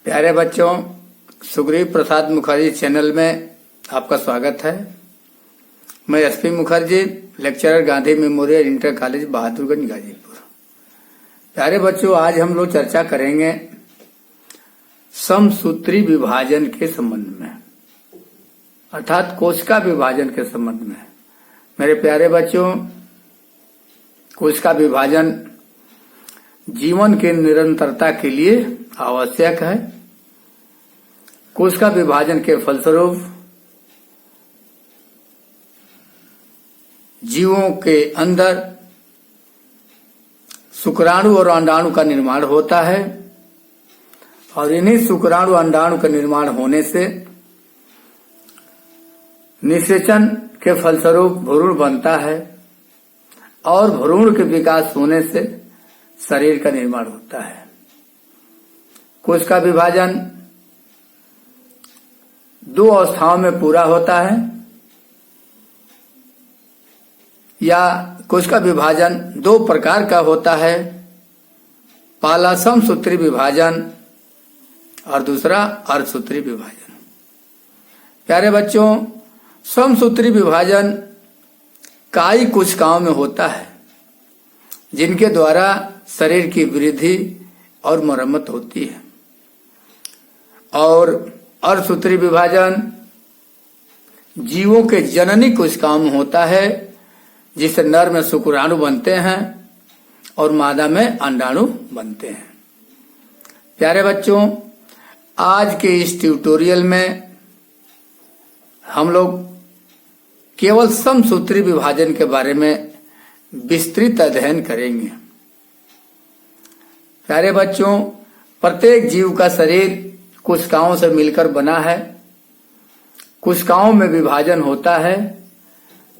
प्यारे बच्चों, सुग्रीव प्रसाद मुखर्जी चैनल में आपका स्वागत है। मैं SP Mukherjee, lecturer, Gandhi memorial inter college, Bahadurganj, Ghazipur. प्यारे बच्चों, आज हम लोग चर्चा करेंगे समसूत्री विभाजन के संबंध में, अर्थात कोशिका विभाजन के संबंध में। मेरे प्यारे बच्चों, कोशिका विभाजन जीवन के निरंतरता के लिए आवश्यक है। कोशिका विभाजन के फलस्वरूप जीवों के अंदर शुक्राणु और अंडाणु का निर्माण होता है और इन्हीं शुक्राणु अंडाणु का निर्माण होने से निषेचन के फलस्वरूप भ्रूण बनता है और भ्रूण के विकास होने से शरीर का निर्माण होता है। कोशिका विभाजन दो अवस्थाओं में पूरा होता है, या कोशिका विभाजन दो प्रकार का होता है। पहला समसूत्री विभाजन और दूसरा अर्धसूत्री विभाजन। प्यारे बच्चों, समसूत्री विभाजन काई कोशिकाओं में होता है जिनके द्वारा शरीर की वृद्धि और मरम्मत होती है, और अर्धसूत्री विभाजन जीवों के जननी कोशिकाओं में होता है, जिससे नर में शुक्राणु बनते हैं और मादा में अंडाणु बनते हैं। प्यारे बच्चों, आज के इस ट्यूटोरियल में हम लोग केवल समसूत्री विभाजन के बारे में विस्तृत अध्ययन करेंगे। प्यारे बच्चों, प्रत्येक जीव का शरीर कोशिकाओं से मिलकर बना है। कोशिकाओं में विभाजन होता है,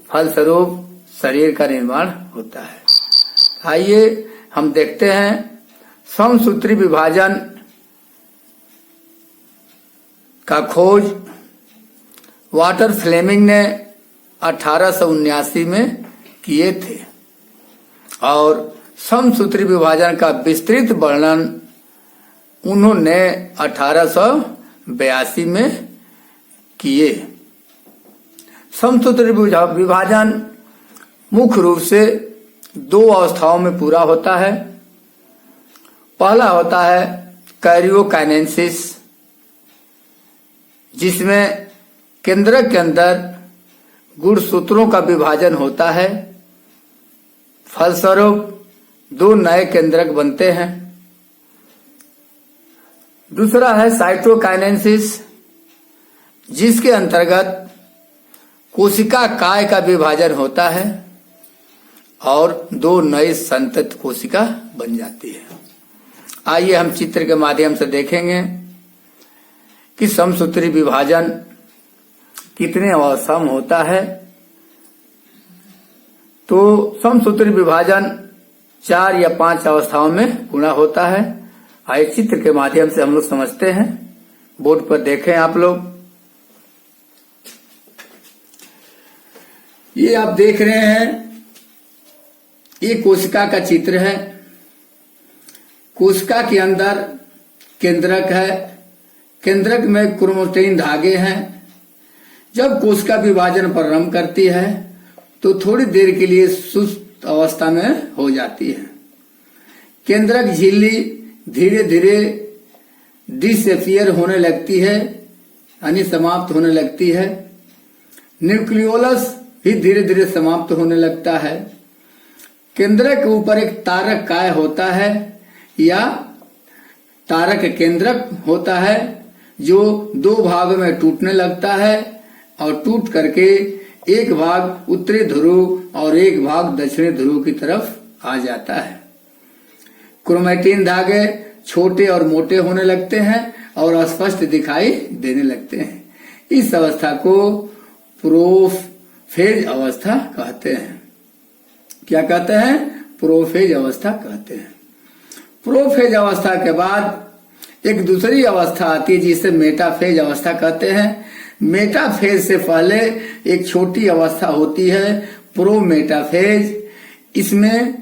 फलस्वरूप शरीर का निर्माण होता है। आइए हम देखते हैं समसूत्री विभाजन का खोज वाटर फ्लेमिंग ने 1879 में किए थे और समसूत्री विभाजन का विस्तृत वर्णन उन्होंने 1882 में किए। समसूत्री विभाजन मुख्य रूप से दो अवस्थाओं में पूरा होता है। पहला होता है कैरियोकाइनेसिस, जिसमें केंद्रक के अंदर गुणसूत्रों का विभाजन होता है, फलस्वरूप दो नए केंद्रक बनते हैं। दूसरा है साइटोकाइनेसिस, जिसके अंतर्गत कोशिका काय का विभाजन होता है और दो नई संतत कोशिका बन जाती है। आइए हम चित्र के माध्यम से देखेंगे कि समसूत्री विभाजन कितने अवस्था में होता है। तो समसूत्री विभाजन 4 या 5 अवस्थाओं में पूर्ण होता है। आइए चित्र के माध्यम से हम लोग समझते हैं। बोर्ड पर देखें आप लोग। ये आप देख रहे हैं, ये कोशिका का चित्र है। कोशिका के अंदर केंद्रक है, केंद्रक में क्रोमैटिन धागे हैं। जब कोशिका विभाजन प्रारंभ करती है तो थोड़ी देर के लिए सुस्त अवस्था में हो जाती है। केंद्रक झिल्ली धीरे धीरे डिसअपियर होने लगती है, यानी समाप्त होने लगती है। न्यूक्लियोलस भी धीरे धीरे समाप्त होने लगता है। केंद्रक के ऊपर एक तारक काय होता है या तारक केंद्रक होता है, जो दो भागों में टूटने लगता है और टूट करके एक भाग उत्तरी ध्रुव और एक भाग दक्षिणी ध्रुव की तरफ आ जाता है। क्रोमैटिन धागे छोटे और मोटे होने लगते हैं और स्पष्ट दिखाई देने लगते हैं। इस अवस्था को प्रोफेज अवस्था कहते हैं। क्या कहते हैं? प्रोफेज अवस्था कहते हैं। प्रोफेज अवस्था के बाद एक दूसरी अवस्था आती है जिसे मेटाफेज अवस्था कहते हैं। मेटाफेज से पहले एक छोटी अवस्था होती है प्रोमेटाफेज। इसमें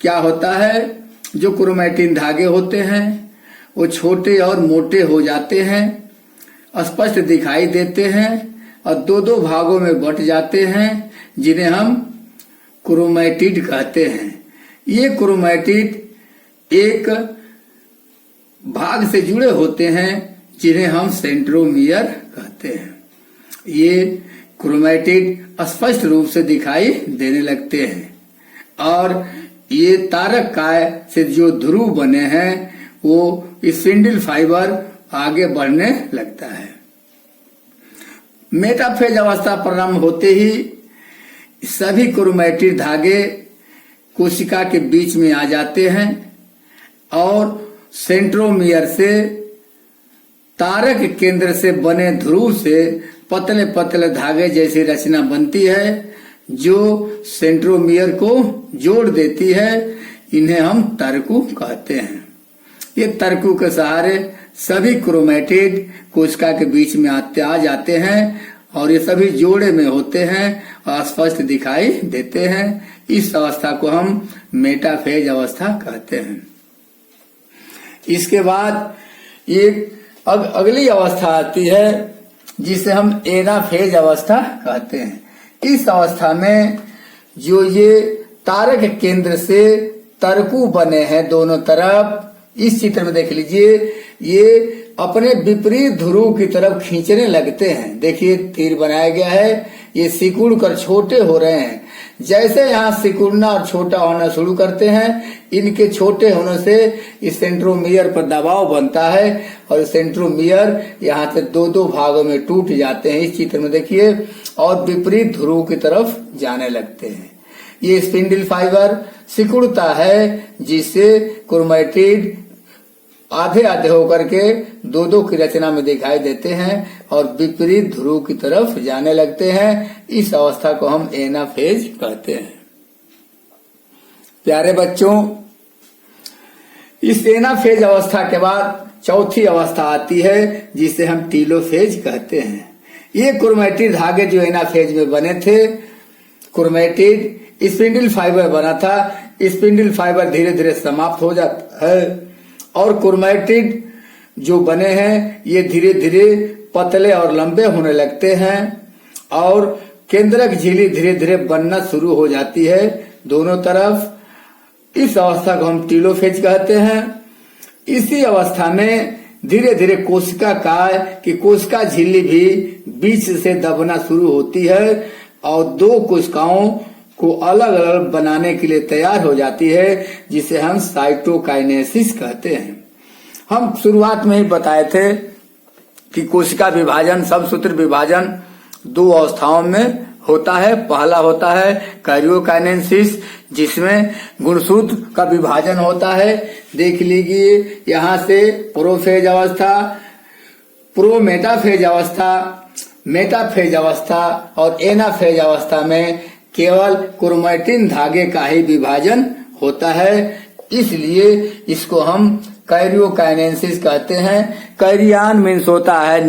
क्या होता है, जो क्रोमैटिन धागे होते हैं वो छोटे और मोटे हो जाते हैं, स्पष्ट दिखाई देते हैं और दो दो भागों में बट जाते हैं, जिन्हें हम क्रोमैटिड कहते हैं। ये क्रोमैटिड एक भाग से जुड़े होते हैं, जिन्हें हम सेंट्रोमियर कहते हैं। ये क्रोमैटिड स्पष्ट रूप से दिखाई देने लगते हैं और ये तारक काय से जो ध्रुव बने हैं वो स्पिंडल फाइबर आगे बढ़ने लगता है। मेटाफेज अवस्था प्रारंभ होते ही सभी क्रोमैटिड धागे कोशिका के बीच में आ जाते हैं और सेंट्रोमियर से तारक केंद्र से बने ध्रुव से पतले पतले धागे जैसी रचना बनती है, जो सेंट्रोमियर को जोड़ देती है। इन्हें हम तर्कु कहते हैं। ये तर्कु के सहारे सभी क्रोमैटिड कोशिका के बीच में आ जाते हैं और ये सभी जोड़े में होते हैं और स्पष्ट दिखाई देते हैं। इस अवस्था को हम मेटाफेज अवस्था कहते हैं। इसके बाद एक अगली अवस्था आती है जिसे हम एनाफेज अवस्था कहते हैं। इस अवस्था में जो ये तारक केंद्र से तर्कु बने हैं दोनों तरफ, इस चित्र में देख लीजिए, ये अपने विपरीत ध्रुव की तरफ खींचने लगते हैं। देखिए तीर बनाया गया है, ये सिकुड़ कर छोटे हो रहे हैं। जैसे यहाँ सिकुड़ना और छोटा होना शुरू करते हैं, इनके छोटे होने से इस सेंट्रोमियर पर दबाव बनता है और सेंट्रोमियर यहाँ से दो दो भागों में टूट जाते हैं। इस चित्र में देखिए, और विपरीत ध्रुव की तरफ जाने लगते हैं। ये स्पिंडल फाइबर सिकुड़ता है, जिससे क्रोमैटिड आधे आधे होकर के दो दो की रचना में दिखाई देते हैं और विपरीत ध्रुव की तरफ जाने लगते हैं। इस अवस्था को हम एनाफेज कहते हैं। प्यारे बच्चों, इस एनाफेज अवस्था के बाद चौथी अवस्था आती है जिसे हम टीलोफेज कहते हैं। ये क्रोमैटिड धागे जो एनाफेज में बने थे, क्रोमैटिड स्पिंडल फाइबर बना था, स्पिंडल फाइबर धीरे धीरे समाप्त हो जाता है और क्रोमैटिड जो बने हैं ये धीरे धीरे पतले और लंबे होने लगते हैं और केंद्रक झिल्ली धीरे धीरे बनना शुरू हो जाती है दोनों तरफ। इस अवस्था को हम टीलोफेज कहते हैं। इसी अवस्था में धीरे धीरे कोशिका काय की कोशिका झिल्ली भी बीच से दबना शुरू होती है और दो कोशिकाओं को अलग अलग बनाने के लिए तैयार हो जाती है, जिसे हम साइटोकाइनेसिस कहते हैं। हम शुरुआत में ही बताए थे कि कोशिका विभाजन, समसूत्र विभाजन दो अवस्थाओं में होता है। पहला होता है कैरियोकाइनेसिस, जिसमें गुणसूत्र का विभाजन होता है। देख लीजिए, यहाँ से प्रोफेज अवस्था, प्रोमेटाफेज अवस्था, मेटाफेज अवस्था और एनाफेज अवस्था में केवल क्रोमैटिन धागे का ही विभाजन होता है, इसलिए इसको हम कैरियोकाइनेसिस कहते हैं। कैरियान मीन्स होता है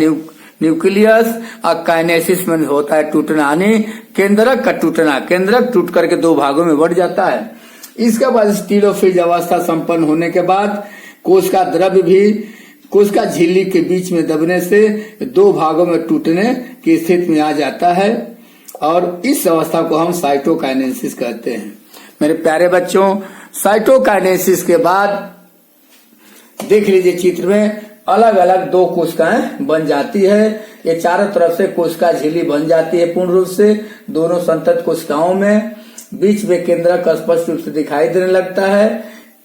न्यूक्लियस और काइनेसिस मीन्स होता है टूटना, यानी केंद्रक का टूटना। केंद्रक टूट करके दो भागों में बढ़ जाता है। इसके बाद टीलोफेज अवस्था संपन्न होने के बाद कोशिका द्रव्य भी कोशिका झिल्ली के बीच में दबने से दो भागों में टूटने की स्थिति में आ जाता है और इस अवस्था को हम साइटोकाइनेसिस कहते हैं। मेरे प्यारे बच्चों, साइटोकाइनेसिस के बाद देख लीजिए चित्र में अलग अलग दो कोशिकाएं बन जाती है। ये चारों तरफ से कोशिका झिल्ली बन जाती है पूर्ण रूप से दोनों संतत कोशिकाओं में। बीच में केंद्रक स्पष्ट रूप से दिखाई देने लगता है।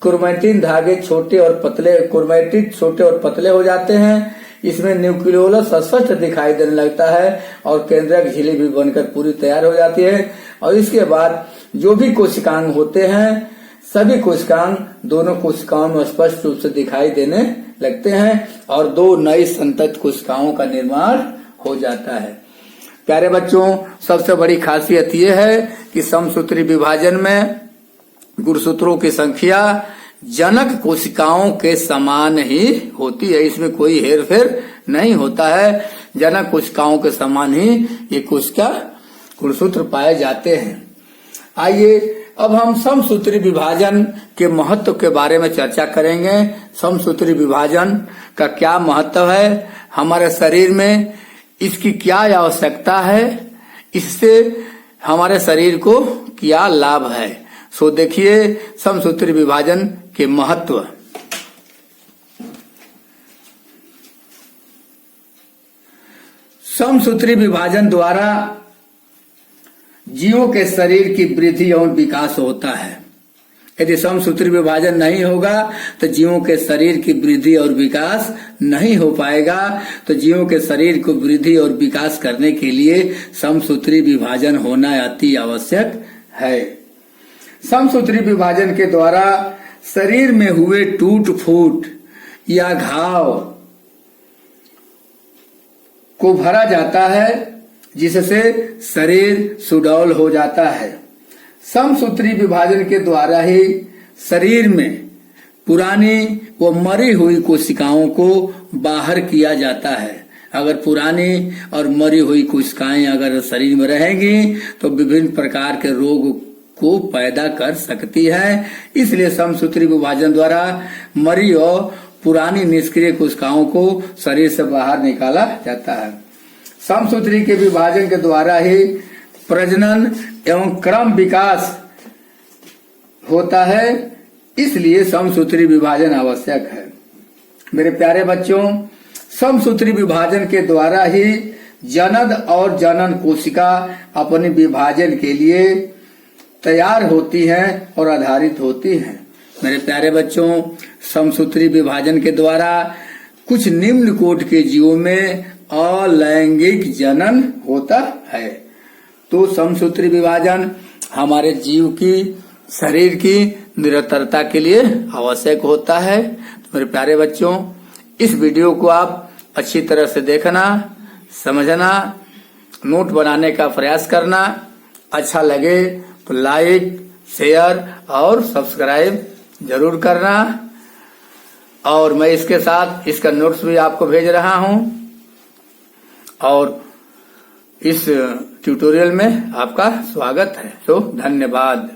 क्रोमैटिन धागे छोटे और पतले, क्रोमैटिड छोटे और पतले हो जाते हैं। इसमें न्यूक्लियोलस स्पष्ट दिखाई देने लगता है और केंद्रक झिल्ली भी बनकर पूरी तैयार हो जाती है। और इसके बाद जो भी कोशिकांग होते हैं, सभी कोशिकांग दोनों कोशिकाओं में स्पष्ट रूप से दिखाई देने लगते हैं और दो नई संतत कोशिकाओं का निर्माण हो जाता है। प्यारे बच्चों, सबसे बड़ी खासियत यह है कि समसूत्री विभाजन में गुणसूत्रों की संख्या जनक कोशिकाओं के समान ही होती है। इसमें कोई हेरफेर नहीं होता है। जनक कोशिकाओं के समान ही ये कोशिका गुणसूत्र पाए जाते हैं। आइए अब हम समसूत्री विभाजन के महत्व के बारे में चर्चा करेंगे। समसूत्री विभाजन का क्या महत्व है हमारे शरीर में, इसकी क्या आवश्यकता है, इससे हमारे शरीर को क्या लाभ है। सो देखिए समसूत्री विभाजन के महत्व। समसूत्री विभाजन द्वारा जीवों के शरीर की वृद्धि और विकास होता है। यदि समसूत्री विभाजन नहीं होगा तो जीवों के शरीर की वृद्धि और विकास नहीं हो पाएगा। तो जीवों के शरीर को वृद्धि और विकास करने के लिए समसूत्री विभाजन होना अति आवश्यक है। समसूत्री विभाजन के द्वारा शरीर में हुए टूट फूट या घाव को भरा जाता है, जिससे शरीर सुडौल हो जाता है। समसूत्री विभाजन के द्वारा ही शरीर में पुरानी व मरी हुई कोशिकाओं को बाहर किया जाता है। अगर पुरानी और मरी हुई कोशिकाएं अगर शरीर में रहेंगी तो विभिन्न प्रकार के रोग को पैदा कर सकती है। इसलिए समसूत्री विभाजन द्वारा मरी और पुरानी निष्क्रिय कोशिकाओं को शरीर से बाहर निकाला जाता है। समसूत्री के विभाजन के द्वारा ही प्रजनन एवं क्रम विकास होता है। इसलिए समसूत्री विभाजन आवश्यक है। मेरे प्यारे बच्चों, समसूत्री विभाजन के द्वारा ही जनन और जनन कोशिका अपने विभाजन के लिए तैयार होती हैं और आधारित होती हैं। मेरे प्यारे बच्चों, समसूत्री विभाजन के द्वारा कुछ निम्न कोटि के जीवों में अलैंगिक जनन होता है। तो समसूत्री विभाजन हमारे जीव की शरीर की निरंतरता के लिए आवश्यक होता है। तो मेरे प्यारे बच्चों, इस वीडियो को आप अच्छी तरह से देखना, समझना, नोट बनाने का प्रयास करना। अच्छा लगे तो लाइक, शेयर और सब्सक्राइब जरूर करना। और मैं इसके साथ इसका नोट्स भी आपको भेज रहा हूं। और इस ट्यूटोरियल में आपका स्वागत है। तो धन्यवाद।